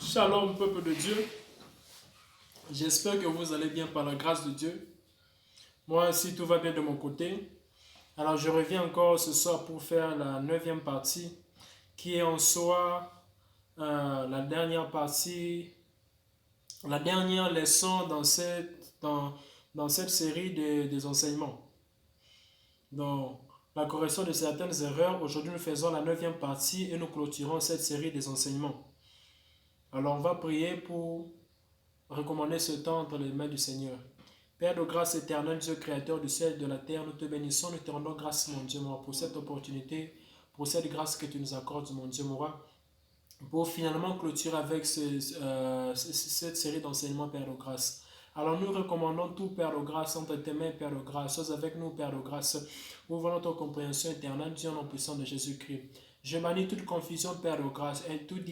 Shalom, peuple de Dieu. J'espère que vous allez bien par la grâce de Dieu. Moi aussi, tout va bien de mon côté. Alors, je reviens encore ce soir pour faire la 9e partie, qui est en soi la dernière partie, la dernière leçon dans cette série des enseignements. Donc, la correction de certaines erreurs. Aujourd'hui, nous faisons la 9e partie et nous clôturons cette série des enseignements. Alors, on va prier pour recommander ce temps entre les mains du Seigneur. Père de grâce éternelle, Dieu créateur du ciel et de la terre, nous te bénissons, nous te rendons grâce, mon Dieu, moi, pour cette opportunité, pour cette grâce que tu nous accordes, mon Dieu, moi, pour finalement clôturer avec cette série d'enseignements, Père de grâce. Alors nous recommandons tout, Père de grâce, entre tes mains, Père de grâce. Sois avec nous, Père de grâce. Ouvre notre compréhension éternelle, Dieu, en nom puissant de Jésus-Christ. Je bannis toute confusion, Père de grâce, et toute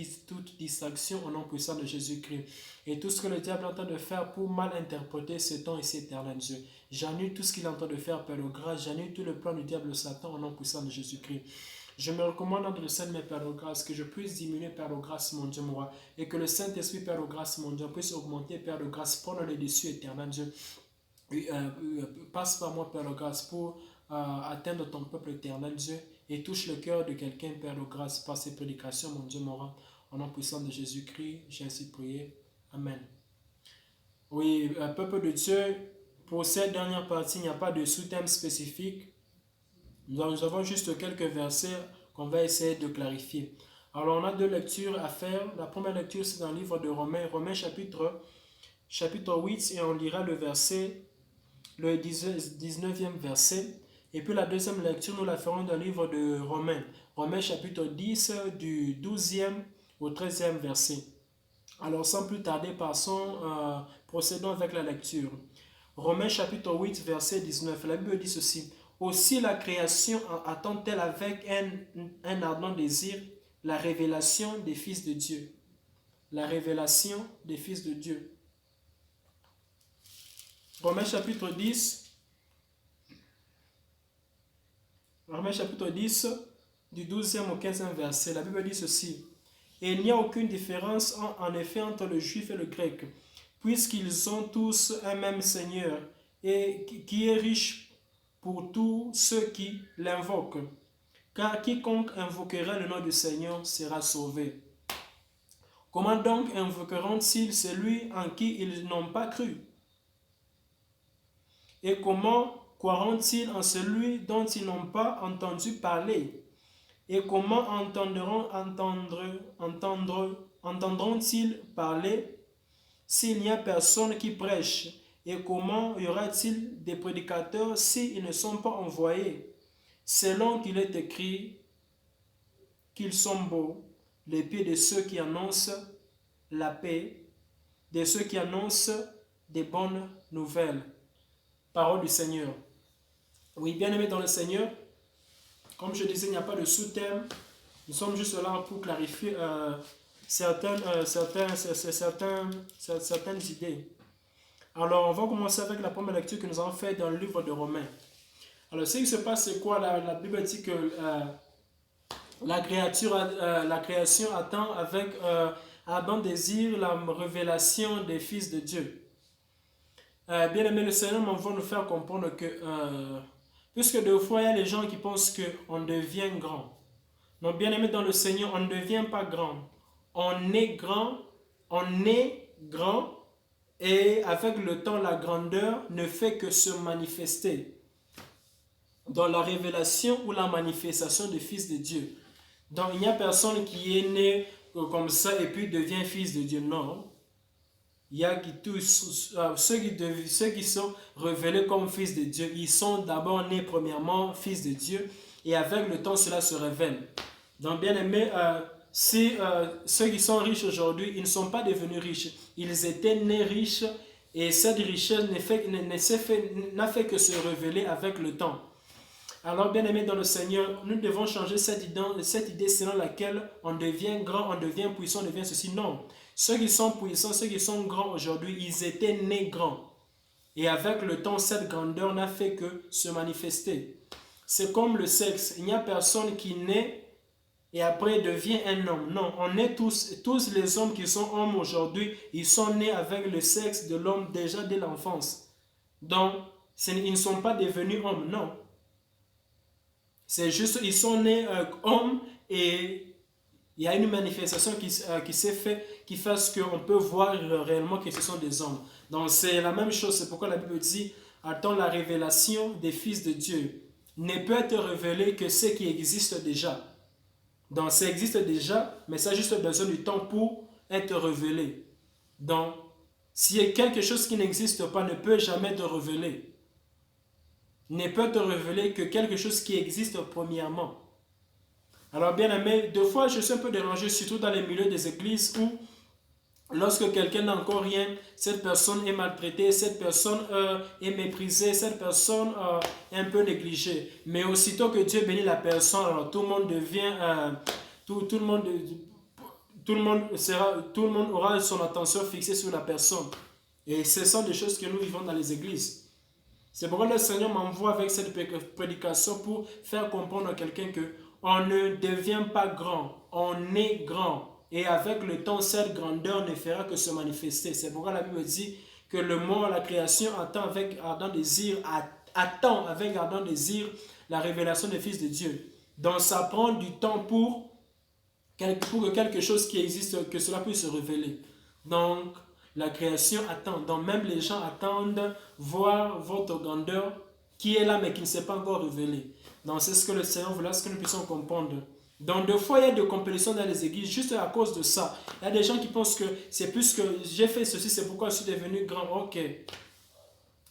distraction au nom puissant de Jésus-Christ. Et tout ce que le diable est en train de faire pour mal interpréter ce temps ici, éternel Dieu. J'annule tout ce qu'il est en train de faire, Père de grâce. J'annule tout le plan du diable Satan au nom puissant de Jésus-Christ. Je me recommande entre le Saint, mes Père de grâce, que je puisse diminuer, Père de grâce, mon Dieu, moi, et que le Saint-Esprit, Père de grâce, mon Dieu, puisse augmenter, Père de grâce, prendre le dessus, éternel Dieu. Passe par moi, Père de grâce, pour atteindre ton peuple éternel, Dieu, et touche le cœur de quelqu'un, Père de grâce, par ses prédications, mon Dieu, mon rang. Au nom puissant de Jésus-Christ, j'ai ainsi prié. Amen. Oui, peuple de Dieu, pour cette dernière partie, il n'y a pas de sous-thème spécifique. Nous avons juste quelques versets qu'on va essayer de clarifier. Alors, on a deux lectures à faire. La première lecture, c'est dans le livre de Romains, Romains chapitre 8, et on lira le 19e verset. Et puis la deuxième lecture, nous la ferons dans le livre de Romains, Romains chapitre 10, du 12e au 13e verset. Alors, sans plus tarder, procédons avec la lecture. Romains chapitre 8, verset 19. La Bible dit ceci. Aussi la création attend-elle avec un ardent désir la révélation des fils de Dieu. La révélation des fils de Dieu. Romains chapitre 10. Romains chapitre 10, du 12e au 15e verset. La Bible dit ceci. Et il n'y a aucune différence en effet entre le juif et le grec, puisqu'ils ont tous un même Seigneur, et qui est riche pour tous ceux qui l'invoquent. Car quiconque invoquera le nom du Seigneur sera sauvé. Comment donc invoqueront-ils celui en qui ils n'ont pas cru? Et comment croiront-ils en celui dont ils n'ont pas entendu parler? Et comment entendront-ils parler s'il n'y a personne qui prêche? Et comment y aura-t-il des prédicateurs s'ils ne sont pas envoyés? Selon qu'il est écrit qu'ils sont beaux, les pieds de ceux qui annoncent la paix, de ceux qui annoncent des bonnes nouvelles. Parole du Seigneur. Oui, bien-aimés dans le Seigneur, comme je disais, il n'y a pas de sous-thème. Nous sommes juste là pour clarifier certaines idées. Alors, on va commencer avec la première lecture que nous avons faite dans le livre de Romains. Alors, ce qui se passe, c'est quoi? La Bible dit que la création attend avec ardent désir la révélation des fils de Dieu. Bien aimé, le Seigneur va nous faire comprendre que, puisque des fois, il y a les gens qui pensent qu'on devient grand. Non, bien aimé dans le Seigneur, on ne devient pas grand. On est grand, et avec le temps, la grandeur ne fait que se manifester dans la révélation ou la manifestation du Fils de Dieu. Donc, il n'y a personne qui est né comme ça et puis devient fils de Dieu. Non. Il y a ceux qui sont révélés comme fils de Dieu, ils sont d'abord nés premièrement fils de Dieu et avec le temps, cela se révèle. Donc, bien aimé, ceux qui sont riches aujourd'hui, ils ne sont pas devenus riches. Ils étaient nés riches et cette richesse n'a fait que se révéler avec le temps. Alors, bien aimé dans le Seigneur, nous devons changer cette idée selon laquelle on devient grand, on devient puissant, on devient ceci. Non. Ceux qui sont puissants, ceux qui sont grands aujourd'hui, ils étaient nés grands. Et avec le temps, cette grandeur n'a fait que se manifester. C'est comme le sexe. Il n'y a personne qui naît et après devient un homme. Non, on est tous les hommes qui sont hommes aujourd'hui, ils sont nés avec le sexe de l'homme déjà dès l'enfance. Donc, ils ne sont pas devenus hommes, non. C'est juste, ils sont nés hommes et il y a une manifestation qui s'est faite, qui fait ce qu'on peut voir réellement que ce sont des hommes. Donc, c'est la même chose, c'est pourquoi la Bible dit, attends la révélation des fils de Dieu. Ne peut être révélé que ce qui existe déjà. Donc, ça existe déjà, mais ça a juste besoin du temps pour être révélé. Donc, s'il y a quelque chose qui n'existe pas, ne peut jamais te révéler. Ne peut te révéler que quelque chose qui existe premièrement. Alors, bien aimé, des fois, je suis un peu dérangé, surtout dans les milieux des églises où, lorsque quelqu'un n'a encore rien, cette personne est maltraitée, cette personne est méprisée, cette personne est un peu négligée. Mais aussitôt que Dieu bénit la personne, alors tout le monde devient, tout le monde, tout le monde aura son attention fixée sur la personne. Et ce sont des choses que nous vivons dans les églises. C'est pourquoi le Seigneur m'envoie avec cette prédication pour faire comprendre à quelqu'un que on ne devient pas grand, on est grand. Et avec le temps, cette grandeur ne fera que se manifester. C'est pourquoi la Bible dit que le monde, la création attend avec ardent désir, la révélation des fils de Dieu. Donc ça prend du temps pour que quelque chose qui existe, que cela puisse se révéler. Donc, la création attend. Donc, même les gens attendent voir votre grandeur qui est là, mais qui ne s'est pas encore révélée. Donc, c'est ce que le Seigneur voulait, ce que nous puissions comprendre. Donc, des fois, il y a des compétitions dans les églises juste à cause de ça. Il y a des gens qui pensent que c'est plus que j'ai fait ceci, c'est pourquoi je suis devenu grand. Ok.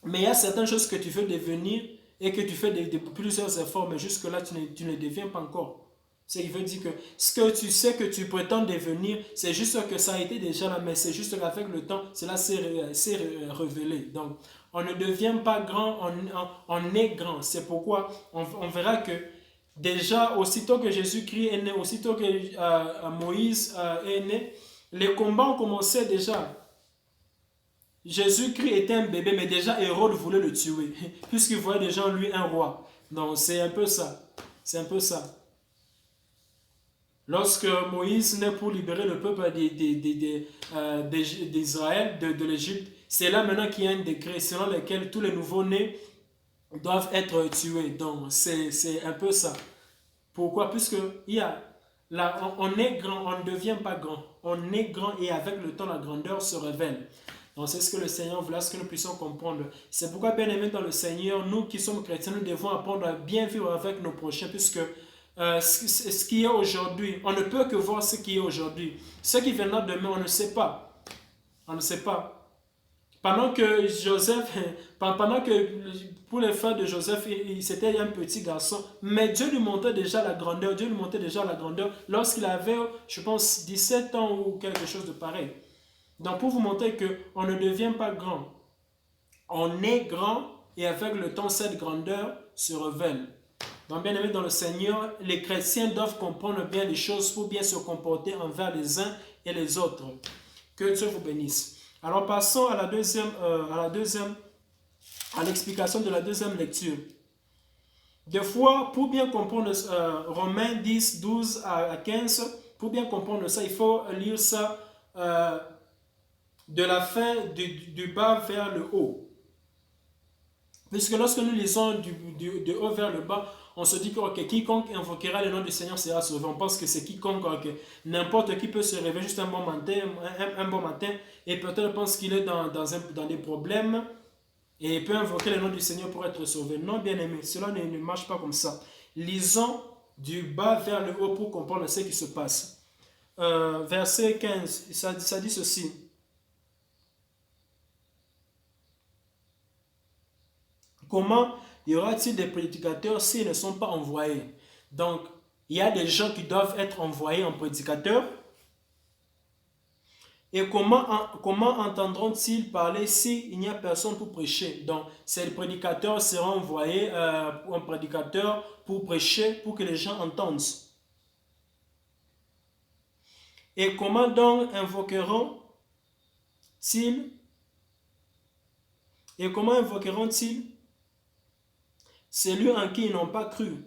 Mais il y a certaines choses que tu veux devenir et que tu fais plusieurs efforts, mais jusque-là, tu ne deviens pas encore. Ce qui veut dire que ce que tu sais que tu prétends devenir, c'est juste que ça a été déjà là, mais c'est juste qu'avec le temps, cela s'est révélé. Donc, on ne devient pas grand, on est grand. C'est pourquoi on verra que déjà, aussitôt que Jésus-Christ est né, aussitôt que Moïse est né, les combats ont commencé déjà. Jésus-Christ était un bébé, mais déjà Hérode voulait le tuer, puisqu'il voyait déjà en lui un roi. Donc, c'est un peu ça. C'est un peu ça. Lorsque Moïse naît pour libérer le peuple d'Israël, de l'Égypte, c'est là maintenant qu'il y a un décret selon lequel tous les nouveaux-nés doivent être tués. Donc, c'est un peu ça. Pourquoi? Puisque là, on est grand, on ne devient pas grand. On est grand et avec le temps, la grandeur se révèle. Donc, c'est ce que le Seigneur veut, ce que nous puissions comprendre. C'est pourquoi, bien aimé dans le Seigneur, nous qui sommes chrétiens, nous devons apprendre à bien vivre avec nos prochains, puisque ce qui est aujourd'hui, on ne peut que voir ce qui est aujourd'hui. Ce qui viendra demain, on ne sait pas. On ne sait pas. Pendant que pour les frères de Joseph, c'était un petit garçon, mais Dieu lui montrait déjà la grandeur. Dieu lui montrait déjà la grandeur lorsqu'il avait, je pense, 17 ans ou quelque chose de pareil. Donc pour vous montrer qu'on ne devient pas grand. On est grand et avec le temps, cette grandeur se révèle. Donc, bien aimé dans le Seigneur, les chrétiens doivent comprendre bien les choses pour bien se comporter envers les uns et les autres. Que Dieu vous bénisse. Alors, passons à l'explication de la deuxième lecture. Des fois, pour bien comprendre Romains 10, 12 à 15, pour bien comprendre ça, il faut lire ça de la fin du bas vers le haut. Puisque lorsque nous lisons du haut vers le bas, on se dit que quiconque invoquera le nom du Seigneur sera sauvé. On pense que c'est quiconque, n'importe qui peut se réveiller juste un bon matin et peut-être pense qu'il est dans des problèmes et peut invoquer le nom du Seigneur pour être sauvé. Non, bien aimé, cela ne marche pas comme ça. Lisons du bas vers le haut pour comprendre ce qui se passe. Verset 15, ça dit ceci. Comment y aura-t-il des prédicateurs s'ils ne sont pas envoyés? Donc, il y a des gens qui doivent être envoyés en prédicateurs. Et comment entendront-ils parler s'il n'y a personne pour prêcher? Donc, ces prédicateurs seront envoyés en prédicateur pour prêcher, pour que les gens entendent. Et comment donc invoqueront-ils celui en qui ils n'ont pas cru?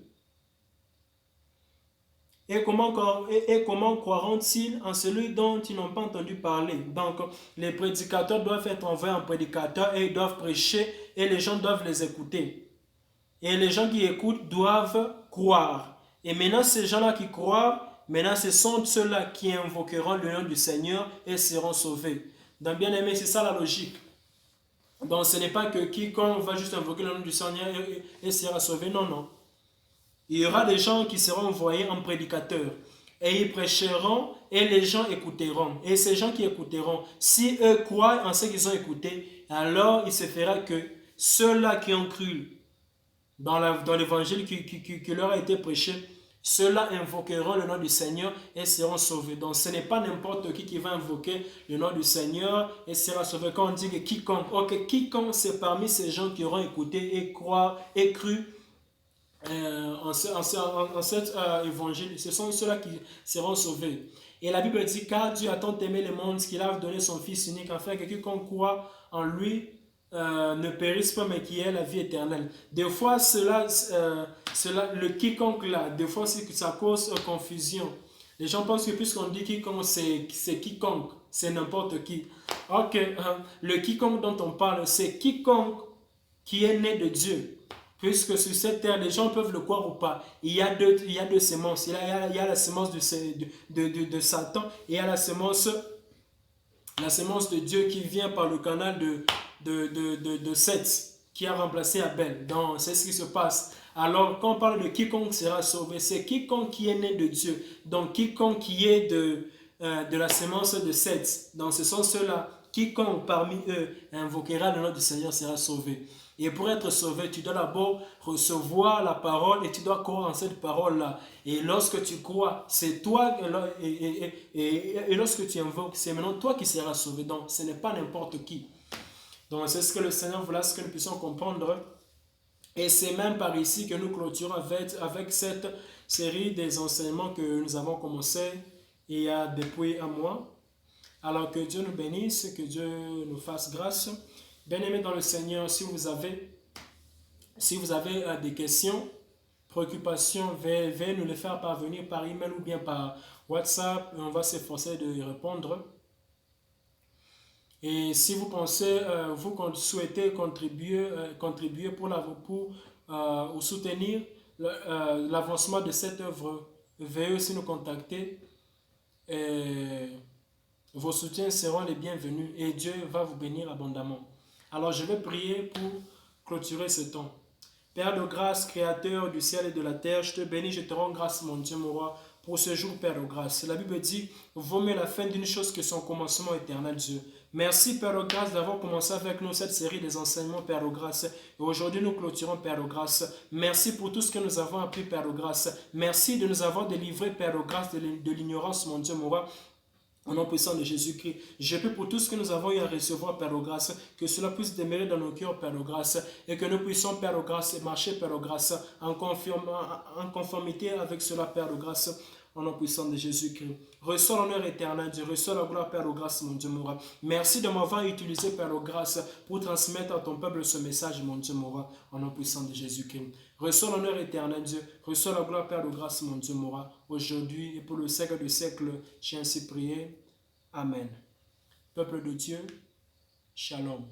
Et comment croiront-ils en celui dont ils n'ont pas entendu parler? Donc, les prédicateurs doivent être envoyés en prédicateur et ils doivent prêcher et les gens doivent les écouter. Et les gens qui écoutent doivent croire. Et maintenant, ces gens-là qui croient, maintenant, ce sont ceux-là qui invoqueront le nom du Seigneur et seront sauvés. Donc, bien aimé, c'est ça la logique. Donc, ce n'est pas que quiconque va juste invoquer le nom du Seigneur et sera sauvé. Non, non. Il y aura des gens qui seront envoyés en prédicateurs. Et ils prêcheront et les gens écouteront. Et ces gens qui écouteront, si eux croient en ce qu'ils ont écouté, alors il se fera que ceux-là qui ont cru dans l'évangile qui leur a été prêché, ceux-là invoqueront le nom du Seigneur et seront sauvés. Donc ce n'est pas n'importe qui va invoquer le nom du Seigneur et sera sauvé. Quand on dit que quiconque, ok, quiconque c'est parmi ces gens qui auront écouté et cru en cet évangile, ce sont ceux-là qui seront sauvés. Et la Bible dit, car Dieu a tant aimé le monde qu'il a donné son Fils unique, afin que quiconque croit en lui ne périsse pas, mais qui ait la vie éternelle. Des fois, le quiconque là, des fois, ça cause confusion. Les gens pensent que puisqu'on dit quiconque, c'est quiconque, c'est n'importe qui. Ok, le quiconque dont on parle, c'est quiconque qui est né de Dieu. Puisque sur cette terre, les gens peuvent le croire ou pas. Il y a deux semences. Il y a la semence de Satan et il y a la semence de Dieu qui vient par le canal de Seth, qui a remplacé Abel. Donc, c'est ce qui se passe. Alors, quand on parle de quiconque sera sauvé, c'est quiconque qui est né de Dieu. Donc, quiconque qui est de la semence de Seth. Donc, ce sont ceux-là. Quiconque parmi eux invoquera le nom du Seigneur sera sauvé. Et pour être sauvé, tu dois d'abord recevoir la parole et tu dois croire en cette parole-là. Et lorsque tu crois, c'est toi, et lorsque tu invoques, c'est maintenant toi qui seras sauvé. Donc, ce n'est pas n'importe qui. Donc, c'est ce que le Seigneur voulait, ce que nous puissions comprendre. Et c'est même par ici que nous clôturons avec cette série des enseignements que nous avons commencé il y a depuis un mois. Alors que Dieu nous bénisse, que Dieu nous fasse grâce. Bien-aimés dans le Seigneur, si vous avez des questions, préoccupations, veuillez nous les faire parvenir par email ou bien par WhatsApp. Et on va s'efforcer de y répondre. Et si vous pensez, vous souhaitez contribuer ou soutenir l'avancement de cette œuvre, veuillez aussi nous contacter. Et vos soutiens seront les bienvenus et Dieu va vous bénir abondamment. Alors je vais prier pour clôturer ce temps. Père de grâce, Créateur du ciel et de la terre, je te bénis, je te rends grâce, mon Dieu, mon roi, pour ce jour, Père de grâce. La Bible dit, vaut mieux la fin d'une chose que son commencement éternel, Dieu. Merci, Père de grâce, d'avoir commencé avec nous cette série des enseignements, Père de grâce. Et aujourd'hui, nous clôturons, Père de grâce. Merci pour tout ce que nous avons appris, Père de grâce. Merci de nous avoir délivrés, Père de grâce, de l'ignorance, mon Dieu, mon roi. Au nom puissant de Jésus-Christ, je prie pour tout ce que nous avons eu à recevoir, Père de grâce, que cela puisse demeurer dans nos cœurs, Père de grâce, et que nous puissions, Père de grâce, marcher, Père de grâce, en conformité avec cela, Père de grâce, au nom puissant de Jésus-Christ. Reçois l'honneur éternel, Dieu, reçois la gloire, Père de grâce, mon Dieu, mon roi. Merci de m'avoir utilisé, Père de grâce, pour transmettre à ton peuple ce message, mon Dieu, mon roi, au nom puissant de Jésus-Christ. Reçois l'honneur éternel, Dieu, reçois la gloire, Père de grâce, mon Dieu, mon roi, aujourd'hui et pour le siècle des siècles, j'ai ainsi prié. Amen. Peuple de Dieu, Shalom.